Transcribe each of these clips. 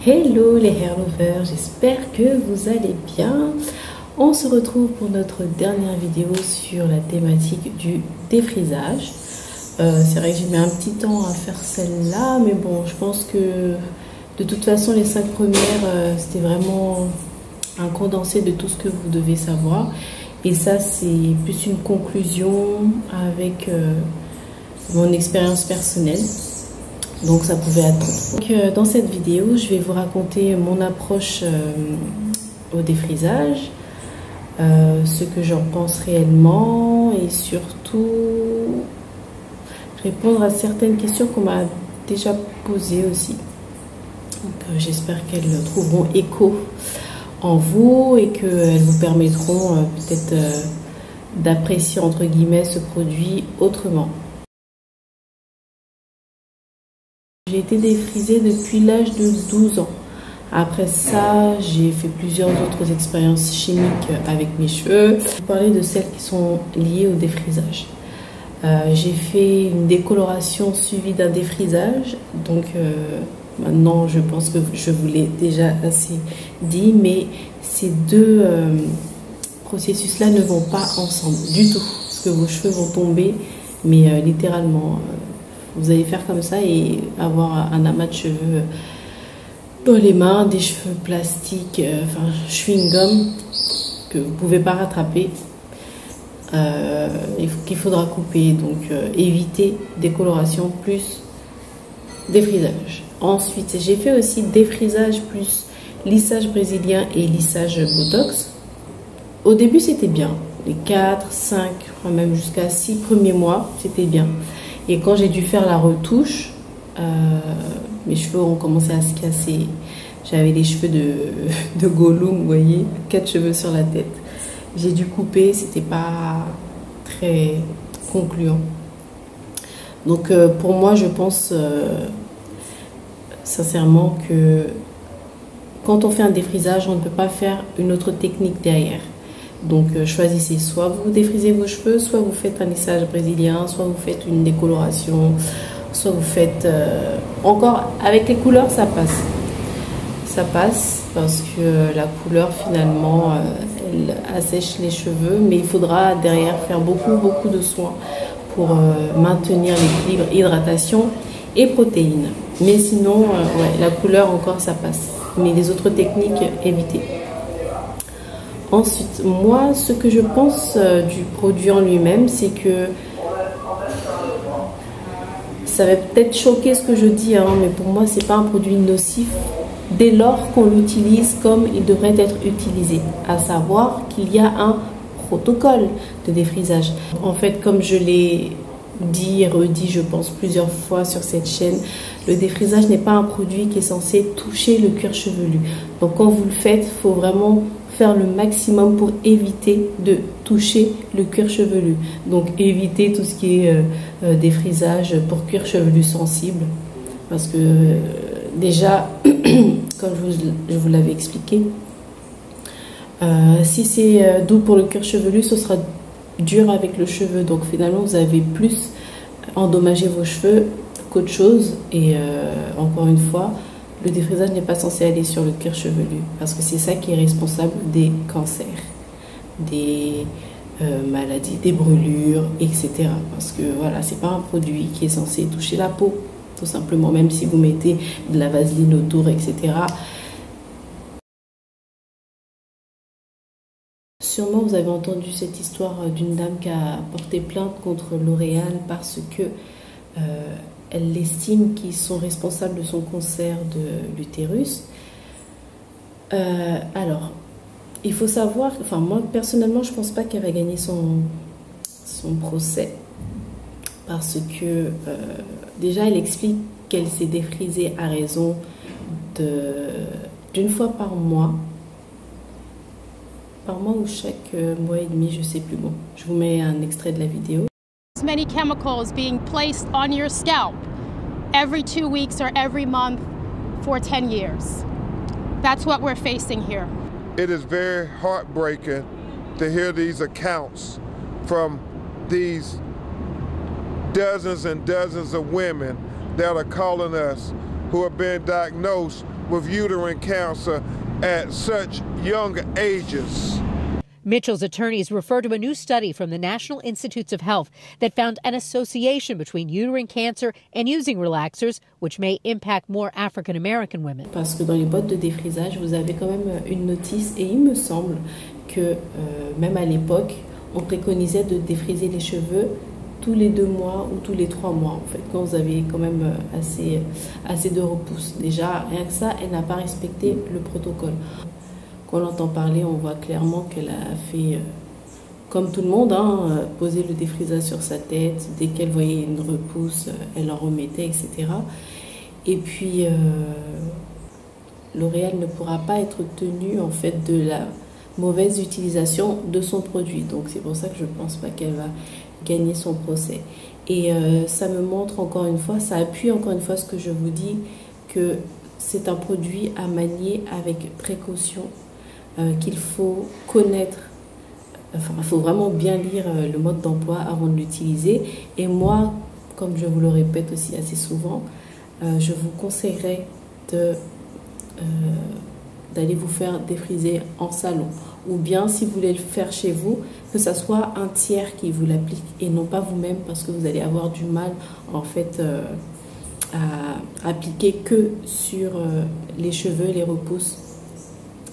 Hello les hair lovers, j'espère que vous allez bien. On se retrouve pour notre dernière vidéo sur la thématique du défrisage. C'est vrai que j'ai mis un petit temps à faire celle-là, mais bon, je pense que de toute façon les 5 premières, c'était vraiment un condensé de tout ce que vous devez savoir. Et ça, c'est plus une conclusion avec mon expérience personnelle. Donc ça pouvait attendre. Donc, dans cette vidéo, je vais vous raconter mon approche au défrisage, ce que j'en pense réellement et surtout répondre à certaines questions qu'on m'a déjà posées aussi. Donc j'espère qu'elles trouveront écho en vous et qu'elles vous permettront peut-être d'apprécier entre guillemets ce produit autrement. J'ai été défrisée depuis l'âge de 12 ans. Après ça, j'ai fait plusieurs autres expériences chimiques avec mes cheveux. Je vais parler de celles qui sont liées au défrisage. J'ai fait une décoloration suivie d'un défrisage. Donc maintenant, je pense que je vous l'ai déjà assez dit. Mais ces deux processus-là ne vont pas ensemble du tout. Parce que vos cheveux vont tomber, mais littéralement... vous allez faire comme ça et avoir un amas de cheveux dans les mains, des cheveux plastiques, enfin chewing-gum que vous ne pouvez pas rattraper, qu'il faudra couper. Donc éviter décoloration plus défrisage. Ensuite, j'ai fait aussi défrisage plus lissage brésilien et lissage botox. Au début, c'était bien. Les 4, 5, même jusqu'à 6 premiers mois, c'était bien. Et quand j'ai dû faire la retouche, mes cheveux ont commencé à se casser. J'avais des cheveux de Gollum, vous voyez, 4 cheveux sur la tête. J'ai dû couper, c'était pas très concluant. Donc pour moi, je pense sincèrement que quand on fait un défrisage, on ne peut pas faire une autre technique derrière. Donc choisissez, soit vous défrisez vos cheveux, soit vous faites un lissage brésilien, soit vous faites une décoloration, soit vous faites... Encore, avec les couleurs, ça passe. Ça passe parce que la couleur, finalement, elle assèche les cheveux, mais il faudra derrière faire beaucoup de soins pour maintenir l'équilibre, hydratation et protéines. Mais sinon, ouais, la couleur, encore, ça passe. Mais les autres techniques, évitez. Ensuite, moi, ce que je pense du produit en lui-même, c'est que ça va peut-être choquer ce que je dis, hein, mais pour moi, c'est pas un produit nocif dès lors qu'on l'utilise comme il devrait être utilisé, à savoir qu'il y a un protocole de défrisage. En fait, comme je l'ai dit et redit, je pense, plusieurs fois sur cette chaîne, le défrisage n'est pas un produit qui est censé toucher le cuir chevelu. Donc quand vous le faites, il faut vraiment faire le maximum pour éviter de toucher le cuir chevelu. Donc éviter tout ce qui est défrisage pour cuir chevelu sensible, parce que déjà, comme je vous l'avais expliqué, si c'est doux pour le cuir chevelu, ce sera dur avec le cheveu. Donc finalement, vous avez plus endommagé vos cheveux qu'autre chose. Et encore une fois, le défrisage n'est pas censé aller sur le cuir chevelu, parce que c'est ça qui est responsable des cancers, des maladies, des brûlures, etc. Parce que voilà, c'est pas un produit qui est censé toucher la peau, tout simplement, même si vous mettez de la vaseline autour, etc. Sûrement, vous avez entendu cette histoire d'une dame qui a porté plainte contre L'Oréal parce que elle estime qu'ils sont responsables de son cancer de l'utérus. Alors, il faut savoir, enfin moi personnellement, je pense pas qu'elle va gagner son procès, parce que déjà elle explique qu'elle s'est défrisée à raison d'une fois par mois ou chaque mois et demi, je sais plus. Bon, je vous mets un extrait de la vidéo. Many chemicals being placed on your scalp every 2 weeks or every month for 10 years. That's what we're facing here. It is very heartbreaking to hear these accounts from these dozens and dozens of women that are calling us who have been diagnosed with uterine cancer at such young ages. Mitchell's attorneys refer to a new study from the National Institutes of Health that found an association between uterine cancer and using relaxers, which may impact more African American women. Parce que dans les boîtes de défrisage, vous avez quand même une notice et il me semble que même à l'époque, on préconisait de défriser les cheveux tous les 2 mois ou tous les 3 mois en fait, quand vous avez quand même assez de repousse. Déjà, rien que ça, elle n'a pas respecté le protocole. Quand on l'entend parler, on voit clairement qu'elle a fait, comme tout le monde, poser le défrisage sur sa tête. Dès qu'elle voyait une repousse, elle en remettait, etc. Et puis, L'Oréal ne pourra pas être tenu en fait de la mauvaise utilisation de son produit. Donc c'est pour ça que je ne pense pas qu'elle va gagner son procès. Et ça me montre encore une fois, ça appuie encore une fois ce que je vous dis, que c'est un produit à manier avec précaution, qu'il faut connaître, enfin il faut vraiment bien lire le mode d'emploi avant de l'utiliser. Et moi, comme je vous le répète aussi assez souvent, je vous conseillerais d'aller vous faire défriser en salon, ou bien si vous voulez le faire chez vous, que ça soit un tiers qui vous l'applique et non pas vous-même, parce que vous allez avoir du mal en fait à appliquer que sur les cheveux, les repousses,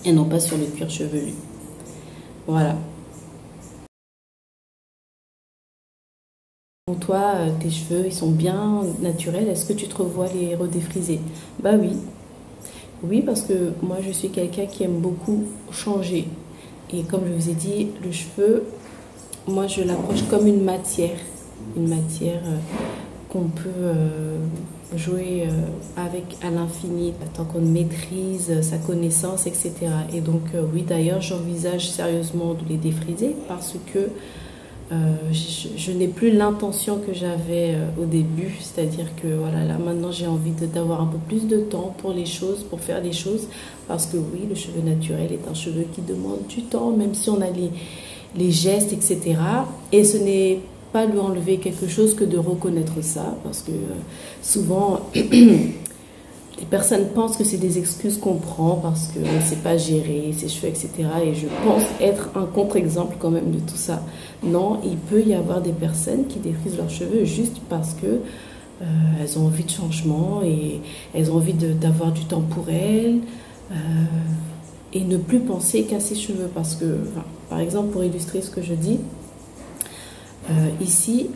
et non pas sur le cuir chevelu. Voilà. Pour toi, tes cheveux, ils sont bien naturels. Est-ce que tu te revois les redéfriser? Bah oui. Oui, parce que moi, je suis quelqu'un qui aime beaucoup changer. Et comme je vous ai dit, le cheveu, moi, je l'approche comme une matière. Une matière qu'on peut jouer avec à l'infini, tant qu'on maîtrise sa connaissance, etc. Et donc, oui, d'ailleurs, j'envisage sérieusement de les défriser parce que je n'ai plus l'intention que j'avais au début, c'est-à-dire que voilà, là maintenant j'ai envie d'avoir un peu plus de temps pour les choses, pour faire les choses, parce que oui, le cheveu naturel est un cheveu qui demande du temps, même si on a les gestes, etc. Et ce n'est pas lui enlever quelque chose que de reconnaître ça, parce que souvent les personnes pensent que c'est des excuses qu'on prend parce qu'on ne sait pas gérer ses cheveux, etc. Et je pense être un contre-exemple quand même de tout ça. Non, il peut y avoir des personnes qui défrisent leurs cheveux juste parce que elles ont envie de changement et elles ont envie d'avoir du temps pour elles et ne plus penser qu'à ses cheveux. Parce que, enfin, par exemple, pour illustrer ce que je dis, ici,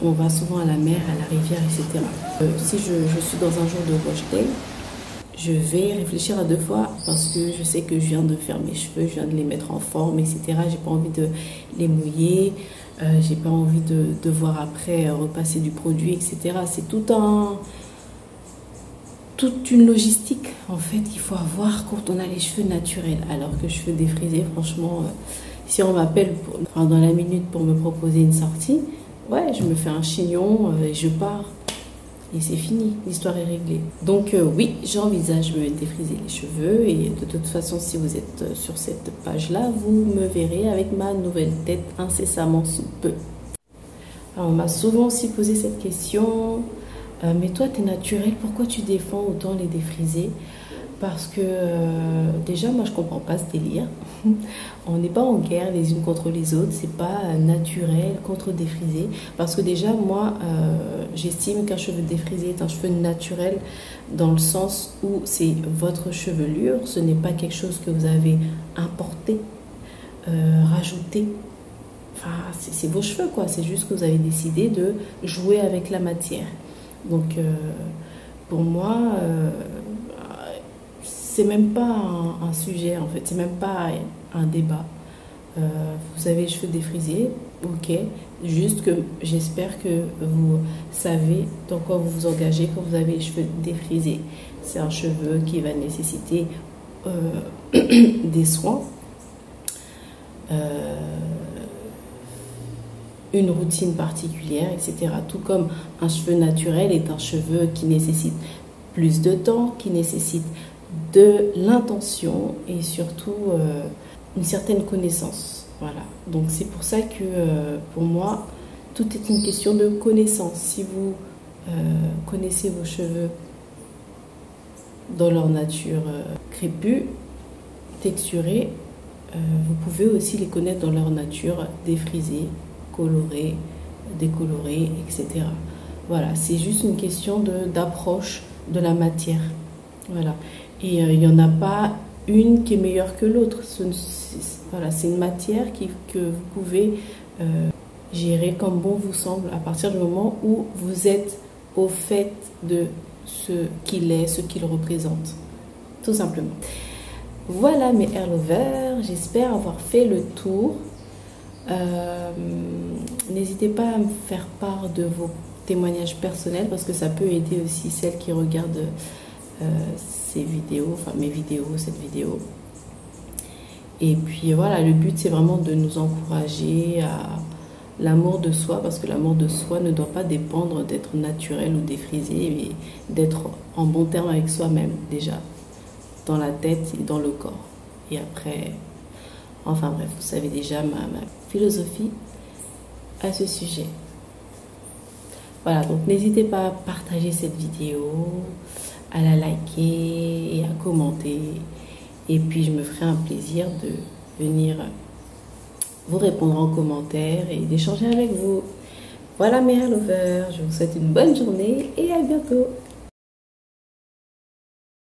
on va souvent à la mer, à la rivière, etc. Si je suis dans un jour de wash day, je vais réfléchir à 2 fois parce que je sais que je viens de faire mes cheveux, je viens de les mettre en forme, etc. J'ai pas envie de les mouiller, j'ai pas envie de devoir après repasser du produit, etc. C'est toute une logistique en fait qu'il faut avoir quand on a les cheveux naturels. Alors que cheveux défrisés, franchement, si on m'appelle dans la minute pour me proposer une sortie, ouais, je me fais un chignon et je pars. Et c'est fini, l'histoire est réglée. Donc oui, j'envisage de me défriser les cheveux. Et de toute façon, si vous êtes sur cette page-là, vous me verrez avec ma nouvelle tête incessamment sous peu. Alors, on m'a souvent aussi posé cette question. Mais toi, tu es naturel, pourquoi tu défends autant les défrisés? Parce que déjà, moi, je comprends pas ce délire. On n'est pas en guerre les unes contre les autres. C'est pas naturel contre défrisé. Parce que déjà, moi, j'estime qu'un cheveu défrisé est un cheveu naturel dans le sens où c'est votre chevelure. Ce n'est pas quelque chose que vous avez importé, rajouté. Enfin, c'est vos cheveux, quoi. C'est juste que vous avez décidé de jouer avec la matière. Donc, pour moi... c'est même pas un sujet en fait, c'est même pas un débat. Vous avez les cheveux défrisés, ok, juste que j'espère que vous savez dans quoi vous vous engagez quand vous avez les cheveux défrisés. C'est un cheveu qui va nécessiter des soins, une routine particulière, etc. Tout comme un cheveu naturel est un cheveu qui nécessite plus de temps, qui nécessite de l'intention et surtout une certaine connaissance. Voilà. Donc c'est pour ça que pour moi, tout est une question de connaissance. Si vous connaissez vos cheveux dans leur nature crépue, texturée. Vous pouvez aussi les connaître dans leur nature défrisée, colorée, décolorée, etc. Voilà, c'est juste une question d'approche de la matière. Voilà. Et il n'y en a pas une qui est meilleure que l'autre. Voilà, c'est une matière que vous pouvez gérer comme bon vous semble à partir du moment où vous êtes au fait de ce qu'il est, ce qu'il représente. Tout simplement. Voilà mes hair lovers, j'espère avoir fait le tour. N'hésitez pas à me faire part de vos témoignages personnels parce que ça peut aider aussi celles qui regardent ces vidéos, enfin mes vidéos, cette vidéo. Et puis voilà, le but c'est vraiment de nous encourager à l'amour de soi, parce que l'amour de soi ne doit pas dépendre d'être naturel ou défrisé, mais d'être en bon terme avec soi-même déjà, dans la tête et dans le corps. Et après, enfin bref, vous savez déjà ma philosophie à ce sujet. Voilà, donc n'hésitez pas à partager cette vidéo, à la liker et à commenter. Et puis je me ferai un plaisir de venir vous répondre en commentaire et d'échanger avec vous. Voilà mes hair lovers, je vous souhaite une bonne journée et à bientôt.